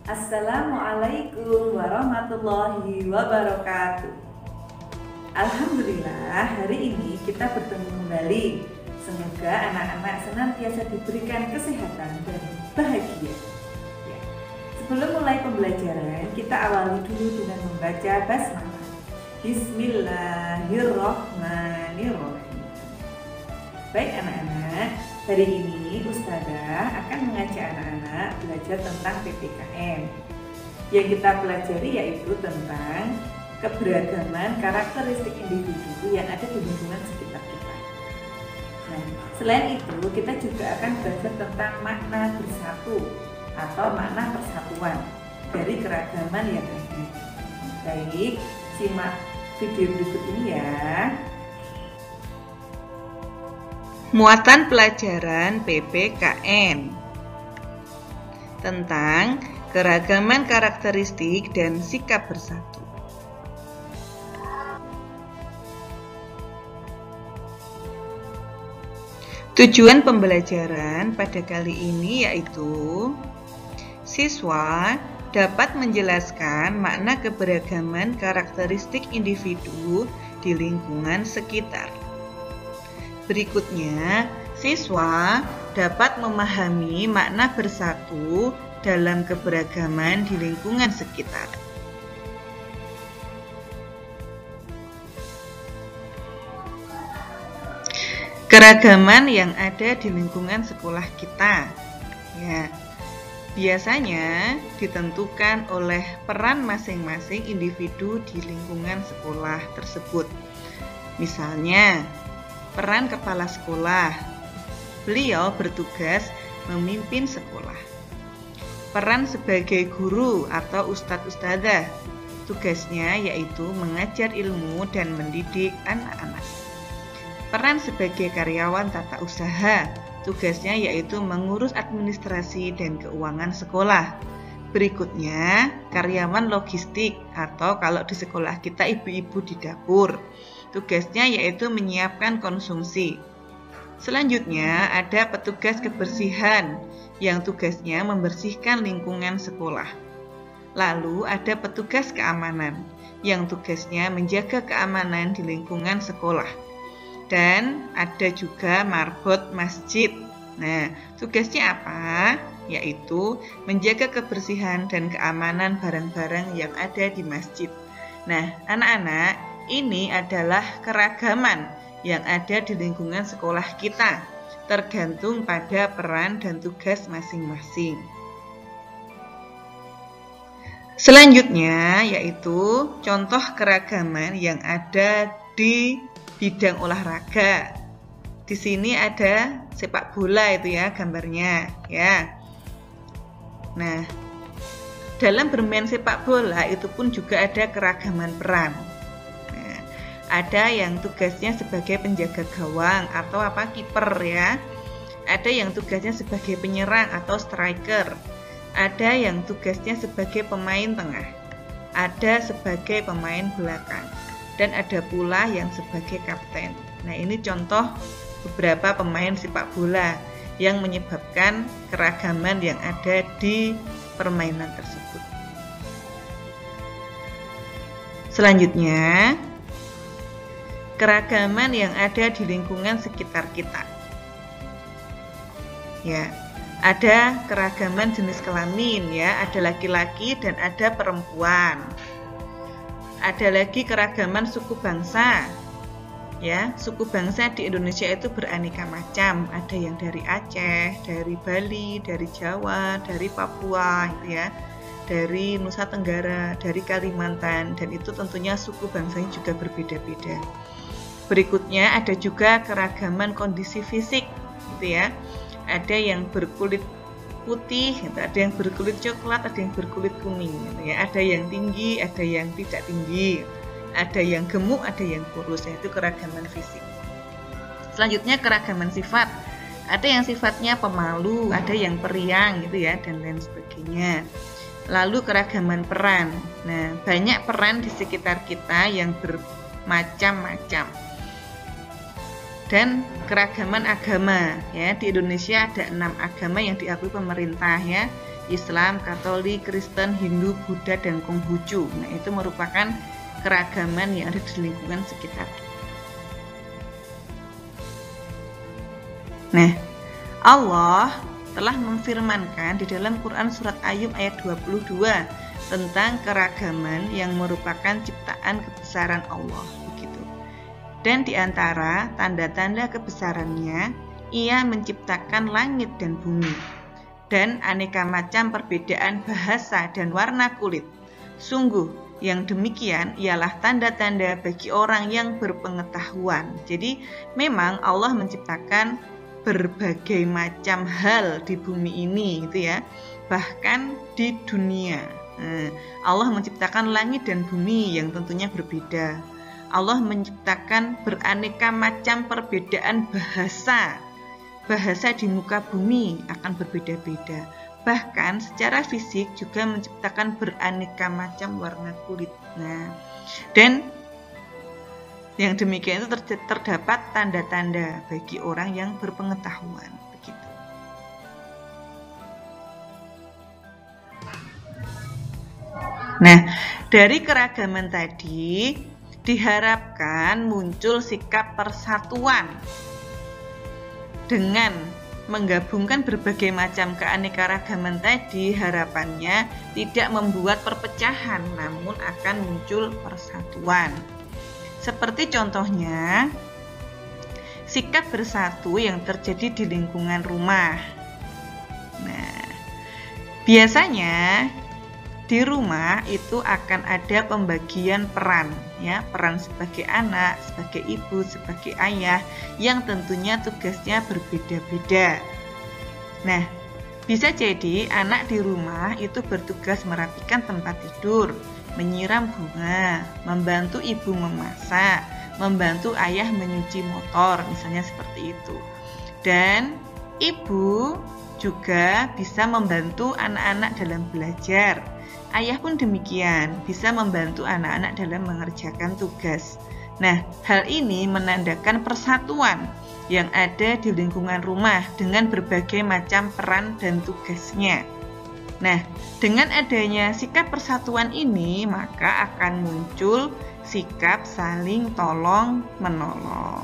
Assalamualaikum warahmatullahi wabarakatuh. Alhamdulillah, hari ini kita bertemu kembali. Semoga anak-anak senantiasa diberikan kesehatan dan bahagia. Ya. Sebelum mulai pembelajaran, kita awali dulu dengan membaca basmalah. Bismillahirrahmanirrahim. Baik anak-anak, hari ini Ustazah akan mengajak anak-anak belajar tentang PPKN. Yang kita pelajari yaitu tentang keberagaman karakteristik individu yang ada di lingkungan sekitar kita. Nah, selain itu kita juga akan belajar tentang makna bersatu atau makna persatuan dari keragaman yang ada. Baik, simak video berikut ini ya. Muatan pelajaran PPKN tentang keragaman karakteristik dan sikap bersatu. Tujuan pembelajaran pada kali ini yaitu siswa dapat menjelaskan makna keberagaman karakteristik individu di lingkungan sekitar. Berikutnya, siswa dapat memahami makna bersatu dalam keberagaman di lingkungan sekitar. Keragaman yang ada di lingkungan sekolah kita, ya, biasanya ditentukan oleh peran masing-masing individu di lingkungan sekolah tersebut. Misalnya, peran kepala sekolah, beliau bertugas memimpin sekolah. Peran sebagai guru atau ustadz-ustadzah, tugasnya yaitu mengajar ilmu dan mendidik anak-anak. Peran sebagai karyawan tata usaha, tugasnya yaitu mengurus administrasi dan keuangan sekolah. Berikutnya, karyawan logistik atau kalau di sekolah kita ibu-ibu di dapur. Tugasnya yaitu menyiapkan konsumsi. Selanjutnya ada petugas kebersihan yang tugasnya membersihkan lingkungan sekolah. Lalu ada petugas keamanan yang tugasnya menjaga keamanan di lingkungan sekolah. Dan ada juga marbot masjid. Nah, tugasnya apa? Yaitu menjaga kebersihan dan keamanan barang-barang yang ada di masjid. Nah, anak-anak, ini adalah keragaman yang ada di lingkungan sekolah kita, tergantung pada peran dan tugas masing-masing. Selanjutnya yaitu contoh keragaman yang ada di bidang olahraga. Di sini ada sepak bola itu ya gambarnya, ya. Nah, dalam bermain sepak bola itu pun juga ada keragaman peran. Ada yang tugasnya sebagai penjaga gawang atau kiper ya. Ada yang tugasnya sebagai penyerang atau striker. Ada yang tugasnya sebagai pemain tengah. Ada sebagai pemain belakang. Dan ada pula yang sebagai kapten. Nah, ini contoh beberapa pemain sepak bola yang menyebabkan keragaman yang ada di permainan tersebut. Selanjutnya, keragaman yang ada di lingkungan sekitar kita. Ya, ada keragaman jenis kelamin ya, ada laki-laki dan ada perempuan. Ada lagi keragaman suku bangsa. Ya, suku bangsa di Indonesia itu beraneka macam. Ada yang dari Aceh, dari Bali, dari Jawa, dari Papua gitu ya. Dari Nusa Tenggara, dari Kalimantan, dan itu tentunya suku bangsanya juga berbeda-beda. Berikutnya ada juga keragaman kondisi fisik gitu ya. Ada yang berkulit putih, gitu. Ada yang berkulit coklat, ada yang berkulit kuning gitu ya. Ada yang tinggi, ada yang tidak tinggi. Ada yang gemuk, ada yang kurus, yaitu keragaman fisik. Selanjutnya keragaman sifat. Ada yang sifatnya pemalu, ada yang periang gitu ya, dan lain sebagainya. Lalu keragaman peran. Nah, banyak peran di sekitar kita yang bermacam-macam. Dan keragaman agama ya, di Indonesia ada 6 agama yang diakui pemerintah ya, Islam, Katolik, Kristen, Hindu, Buddha, dan Konghucu. Nah, itu merupakan keragaman yang ada di lingkungan sekitar. Nah, Allah telah memfirmankan di dalam Quran surat Ayub ayat 22 tentang keragaman yang merupakan ciptaan kebesaran Allah, begitu. Dan di antara tanda-tanda kebesarannya, Ia menciptakan langit dan bumi, dan aneka macam perbedaan bahasa dan warna kulit. Sungguh, yang demikian ialah tanda-tanda bagi orang yang berpengetahuan. Jadi, memang Allah menciptakan berbagai macam hal di bumi ini, gitu ya. Bahkan di dunia. Allah menciptakan langit dan bumi yang tentunya berbeda. Allah menciptakan beraneka macam perbedaan bahasa. Bahasa di muka bumi akan berbeda-beda. Bahkan secara fisik juga menciptakan beraneka macam warna kulit. Nah, dan yang demikian itu terdapat tanda-tanda bagi orang yang berpengetahuan, begitu. Nah, dari keragaman tadi diharapkan muncul sikap persatuan. Dengan menggabungkan berbagai macam keanekaragaman tadi, harapannya tidak membuat perpecahan, namun akan muncul persatuan. Seperti contohnya, sikap bersatu yang terjadi di lingkungan rumah. Nah, biasanya di rumah itu akan ada pembagian peran, ya, peran sebagai anak, sebagai ibu, sebagai ayah, yang tentunya tugasnya berbeda-beda. Nah, bisa jadi anak di rumah itu bertugas merapikan tempat tidur, menyiram bunga, membantu ibu memasak, membantu ayah menyuci motor, misalnya seperti itu. Dan ibu juga bisa membantu anak-anak dalam belajar. Ayah pun demikian, bisa membantu anak-anak dalam mengerjakan tugas. Nah, hal ini menandakan persatuan yang ada di lingkungan rumah dengan berbagai macam peran dan tugasnya. Nah, dengan adanya sikap persatuan ini, maka akan muncul sikap saling tolong-menolong.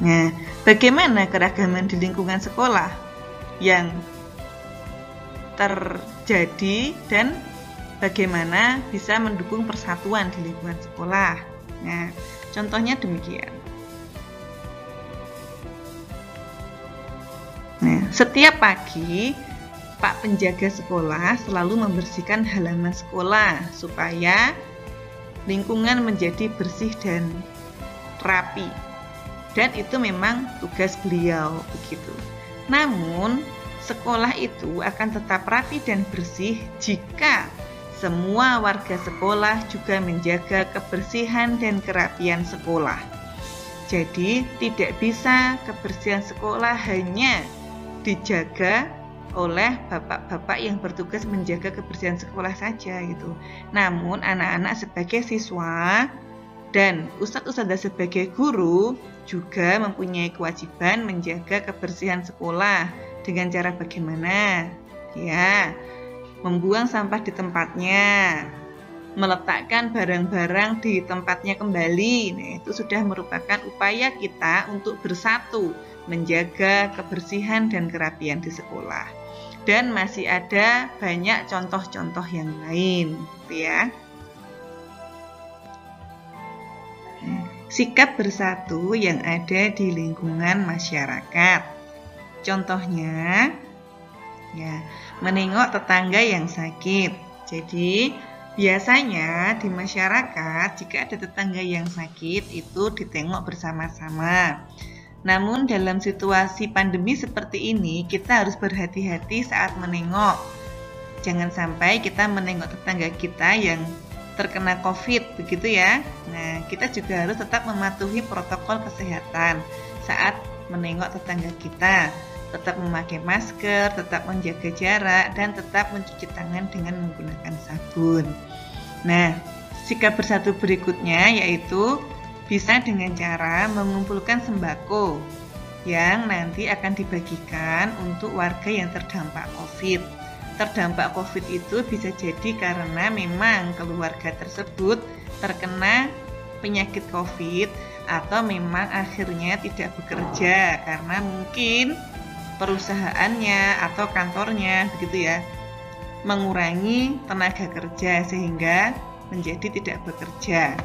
Nah, bagaimana keragaman di lingkungan sekolah yang terjadi dan bagaimana bisa mendukung persatuan di lingkungan sekolah? Nah, contohnya demikian. Nah, setiap pagi Pak penjaga sekolah selalu membersihkan halaman sekolah supaya lingkungan menjadi bersih dan rapi. Dan itu memang tugas beliau, begitu. Namun, sekolah itu akan tetap rapi dan bersih jika semua warga sekolah juga menjaga kebersihan dan kerapian sekolah. Jadi, tidak bisa kebersihan sekolah hanya dijaga oleh bapak-bapak yang bertugas menjaga kebersihan sekolah saja, gitu. Namun, anak-anak sebagai siswa dan ustadz-ustadzah sebagai guru juga mempunyai kewajiban menjaga kebersihan sekolah. Dengan cara bagaimana? Ya, membuang sampah di tempatnya, meletakkan barang-barang di tempatnya kembali. Nah, itu sudah merupakan upaya kita untuk bersatu menjaga kebersihan dan kerapian di sekolah. Dan masih ada banyak contoh-contoh yang lain, gitu ya. Sikap bersatu yang ada di lingkungan masyarakat. Contohnya, ya, menengok tetangga yang sakit. Jadi, biasanya di masyarakat jika ada tetangga yang sakit itu ditengok bersama-sama. Namun dalam situasi pandemi seperti ini, kita harus berhati-hati saat menengok. Jangan sampai kita menengok tetangga kita yang terkena COVID, begitu ya. Nah, kita juga harus tetap mematuhi protokol kesehatan saat menengok tetangga kita. Tetap memakai masker, tetap menjaga jarak, dan tetap mencuci tangan dengan menggunakan sabun. Nah, sikap bersatu berikutnya yaitu bisa dengan cara mengumpulkan sembako yang nanti akan dibagikan untuk warga yang terdampak COVID. Terdampak COVID itu bisa jadi karena memang keluarga tersebut terkena penyakit COVID atau memang akhirnya tidak bekerja karena mungkin perusahaannya atau kantornya begitu ya mengurangi tenaga kerja sehingga menjadi tidak bekerja.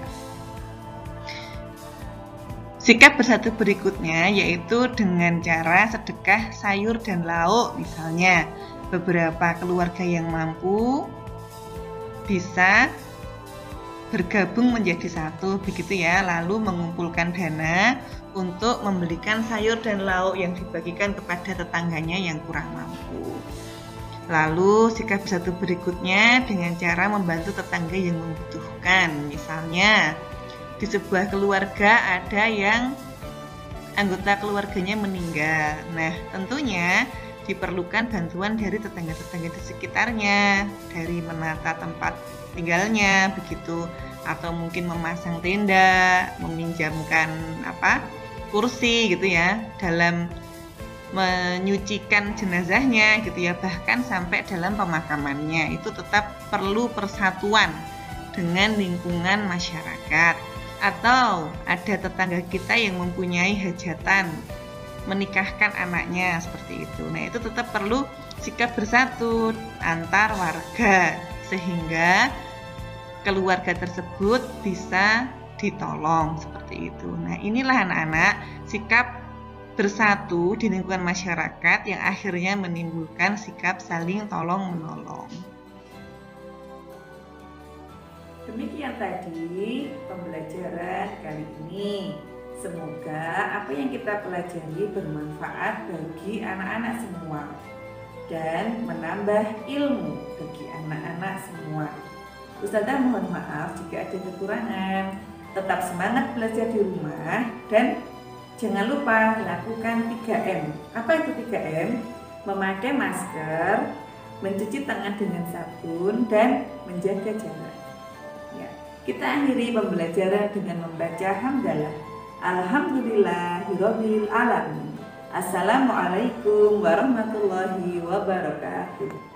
Sikap bersatu berikutnya yaitu dengan cara sedekah sayur dan lauk. Misalnya beberapa keluarga yang mampu bisa bergabung menjadi satu begitu ya, lalu mengumpulkan dana untuk membelikan sayur dan lauk yang dibagikan kepada tetangganya yang kurang mampu. Lalu sikap bersatu berikutnya dengan cara membantu tetangga yang membutuhkan. Misalnya di sebuah keluarga ada yang anggota keluarganya meninggal. Nah, tentunya diperlukan bantuan dari tetangga-tetangga di sekitarnya, dari menata tempat tinggalnya begitu, atau mungkin memasang tenda, meminjamkan kursi gitu ya, dalam menyucikan jenazahnya gitu ya, bahkan sampai dalam pemakamannya. Itu tetap perlu persatuan dengan lingkungan masyarakat. Atau ada tetangga kita yang mempunyai hajatan menikahkan anaknya seperti itu. Nah, itu tetap perlu sikap bersatu antar warga sehingga keluarga tersebut bisa ditolong seperti itu. Nah, inilah anak-anak sikap bersatu di lingkungan masyarakat yang akhirnya menimbulkan sikap saling tolong-menolong. Demikian tadi pembelajaran kali ini. Semoga apa yang kita pelajari bermanfaat bagi anak-anak semua dan menambah ilmu bagi anak-anak semua. Ustazah mohon maaf jika ada kekurangan. Tetap semangat belajar di rumah dan jangan lupa lakukan 3M. Apa itu 3M? Memakai masker, mencuci tangan dengan sabun, dan menjaga jarak. Ya, kita akhiri pembelajaran dengan membaca hamdalah. Alhamdulillahirabbil alamin. Assalamualaikum warahmatullahi wabarakatuh.